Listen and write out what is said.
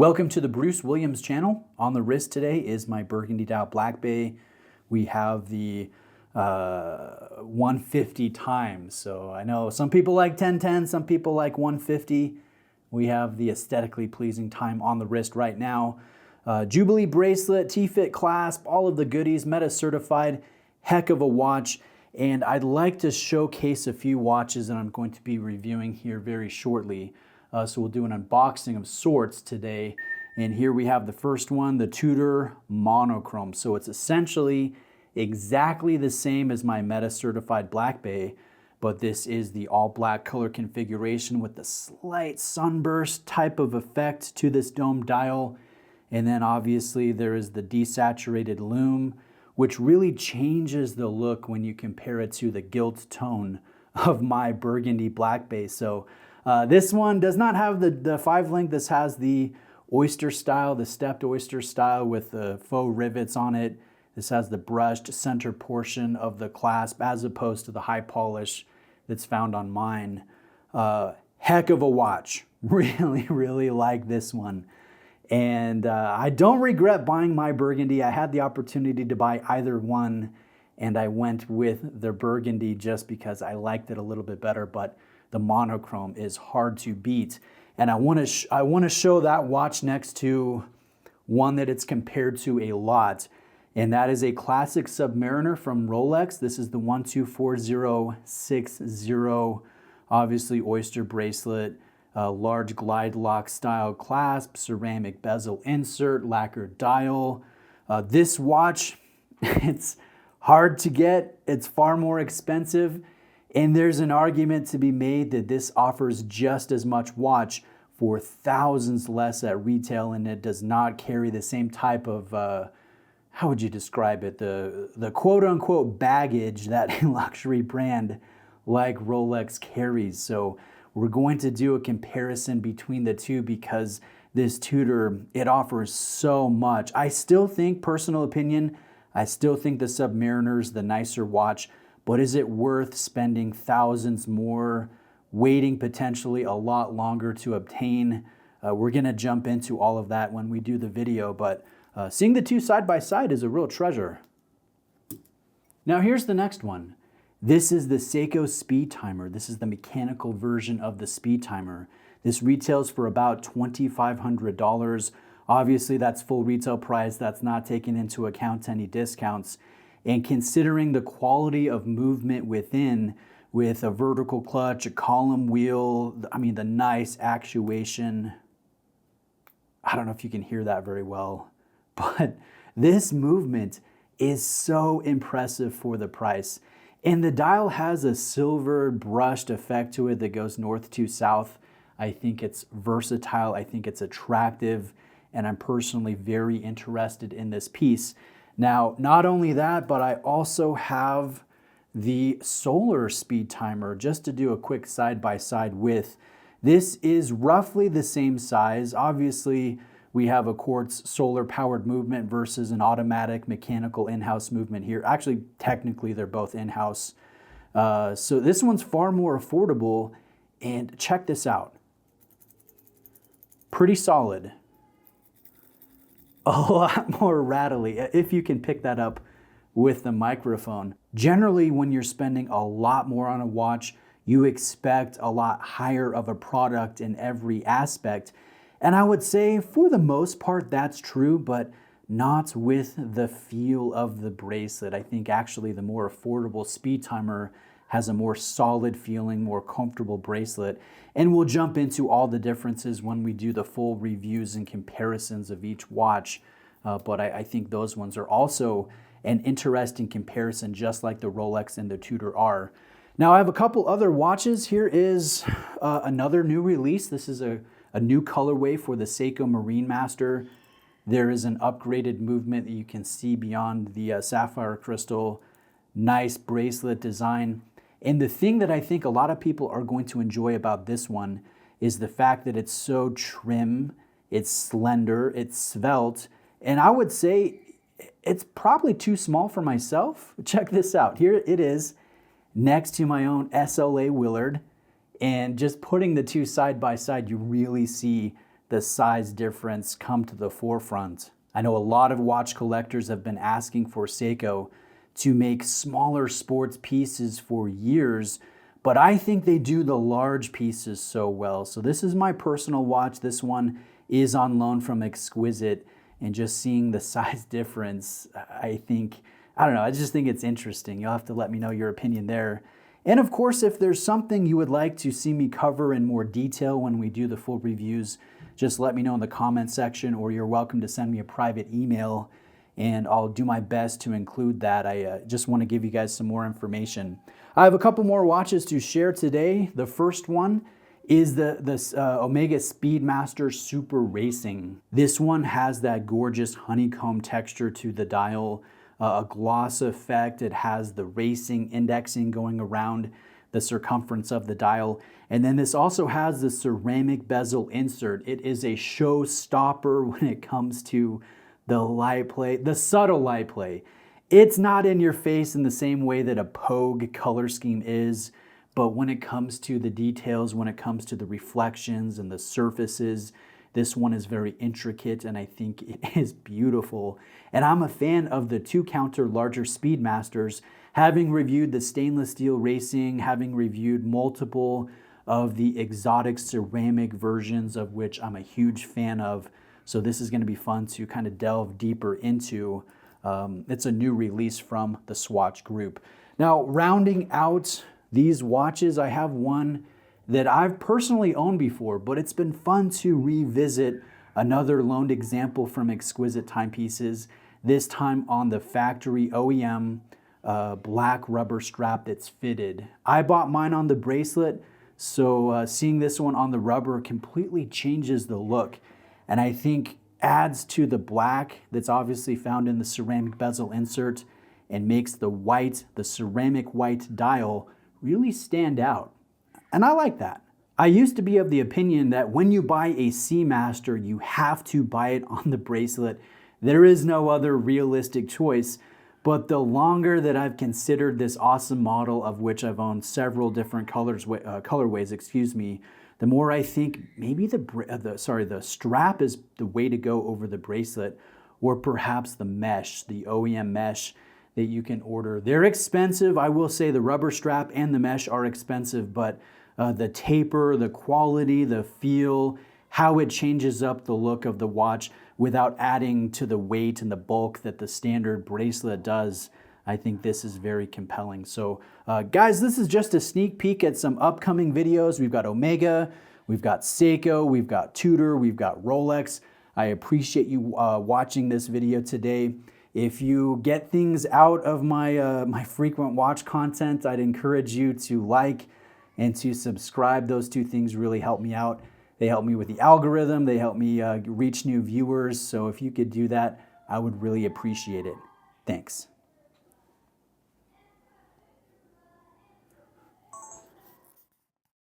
Welcome to the Bruce Williams channel. On the wrist today is my Burgundy Dial Black Bay. We have the 150 times. So I know some people like 1010, some people like 150. We have the aesthetically pleasing time on the wrist right now. Jubilee bracelet, T-fit clasp, all of the goodies, Meta certified, heck of a watch. And I'd like to showcase a few watches that I'm going to be reviewing here very shortly. So we'll do an unboxing of sorts today. And here we have the first one, the Tudor Monochrome. So it's essentially exactly the same as my Meta certified Black Bay, but this is the all black color configuration with the slight sunburst type of effect to this dome dial. And then obviously there is the desaturated lume, which really changes the look when you compare it to the gilt tone of my Burgundy Black Bay. So this one does not have the 5-link. This has the oyster style, the stepped oyster style with the faux rivets on it. This has the brushed center portion of the clasp as opposed to the high polish that's found on mine. Heck of a watch. Really like this one. And I don't regret buying my Burgundy. I had the opportunity to buy either one, and I went with the Burgundy just because I liked it a little bit better, but the monochrome is hard to beat. And I want to show that watch next to one that it's compared to a lot, and that is a classic Submariner from Rolex. This is the 124060, obviously oyster bracelet, large glide lock style clasp, ceramic bezel insert, lacquered dial. This watch, it's hard to get. It's far more expensive. And there's an argument to be made that this offers just as much watch for thousands less at retail, and it does not carry the same type of, how would you describe it? The quote unquote baggage that a luxury brand like Rolex carries. So we're going to do a comparison between the two because this Tudor, it offers so much. I still think, personal opinion, I still think the Submariner's the nicer watch. But is it worth spending thousands more, waiting potentially a lot longer to obtain? We're going to jump into all of that when we do the video, but seeing the two side by side is a real treasure. Now here's the next one. This is the Seiko Speedtimer. This is the mechanical version of the Speedtimer. This retails for about $2,500. Obviously that's full retail price. That's not taking into account any discounts. And considering the quality of movement within, with a vertical clutch, a column wheel, I mean the nice actuation, I don't know if you can hear that very well, but this movement is so impressive for the price. And the dial has a silver brushed effect to it that goes north to south. I think it's versatile, I think it's attractive, and I'm personally very interested in this piece. Now, not only that, but I also have the solar Speedtimer just to do a quick side-by-side with. This is roughly the same size. Obviously, we have a quartz solar-powered movement versus an automatic mechanical in-house movement here. Actually, technically, they're both in-house. So this one's far more affordable, and check this out. Pretty solid. A lot more rattly, if you can pick that up with the microphone. Generally, when you're spending a lot more on a watch, you expect a lot higher of a product in every aspect. And I would say for the most part, that's true, but not with the feel of the bracelet. I think actually the more affordable Speedtimer has a more solid feeling, more comfortable bracelet. And we'll jump into all the differences when we do the full reviews and comparisons of each watch. But I think those ones are also an interesting comparison, just like the Rolex and the Tudor are. Now I have a couple other watches. Here is another new release. This is a new colorway for the Seiko Marinemaster. There is an upgraded movement that you can see beyond the sapphire crystal. Nice bracelet design. And the thing that I think a lot of people are going to enjoy about this one is the fact that it's so trim, it's slender, it's svelte, and I would say it's probably too small for myself. Check this out. Here it is next to my own SLA Willard, and just putting the two side by side, you really see the size difference come to the forefront. I know a lot of watch collectors have been asking for Seiko to make smaller sports pieces for years, but I think they do the large pieces so well. So this is my personal watch. This one is on loan from Exquisite, and just seeing the size difference, I don't know, I just think it's interesting. You'll have to let me know your opinion there. And of course, if there's something you would like to see me cover in more detail when we do the full reviews, just let me know in the comment section, or you're welcome to send me a private email and I'll do my best to include that. I just want to give you guys some more information. I have a couple more watches to share today. The first one is the Omega Speedmaster Super Racing. This one has that gorgeous honeycomb texture to the dial, a gloss effect. It has the racing indexing going around the circumference of the dial. And then this also has the ceramic bezel insert. It is a showstopper when it comes to the light play, the subtle light play. It's not in your face in the same way that a Pogue color scheme is, but when it comes to the details, when it comes to the reflections and the surfaces, this one is very intricate and I think it is beautiful. And I'm a fan of the 2-counter larger Speedmasters, having reviewed the stainless steel racing, having reviewed multiple of the exotic ceramic versions, of which I'm a huge fan of. So this is going to be fun to kind of delve deeper into. It's a new release from the Swatch group. Now, rounding out these watches, I have one that I've personally owned before, but it's been fun to revisit another loaned example from Exquisite Timepieces, this time on the factory OEM black rubber strap that's fitted. I bought mine on the bracelet, so seeing this one on the rubber completely changes the look, and I think adds to the black that's obviously found in the ceramic bezel insert and makes the white, the ceramic white dial really stand out. And I like that. I used to be of the opinion that when you buy a Seamaster, you have to buy it on the bracelet. There is no other realistic choice. But the longer that I've considered this awesome model, of which I've owned several different colorways, the more I think maybe the strap is the way to go over the bracelet, or perhaps the mesh, the OEM mesh that you can order. They're expensive. I will say the rubber strap and the mesh are expensive, but the taper, the quality, the feel, how it changes up the look of the watch without adding to the weight and the bulk that the standard bracelet does, I think this is very compelling. So guys, this is just a sneak peek at some upcoming videos. We've got Omega, we've got Seiko, we've got Tudor, we've got Rolex. I appreciate you watching this video today. If you get things out of my, my frequent watch content, I'd encourage you to like and to subscribe. Those two things really help me out. They help me with the algorithm. They help me reach new viewers. So if you could do that, I would really appreciate it. Thanks.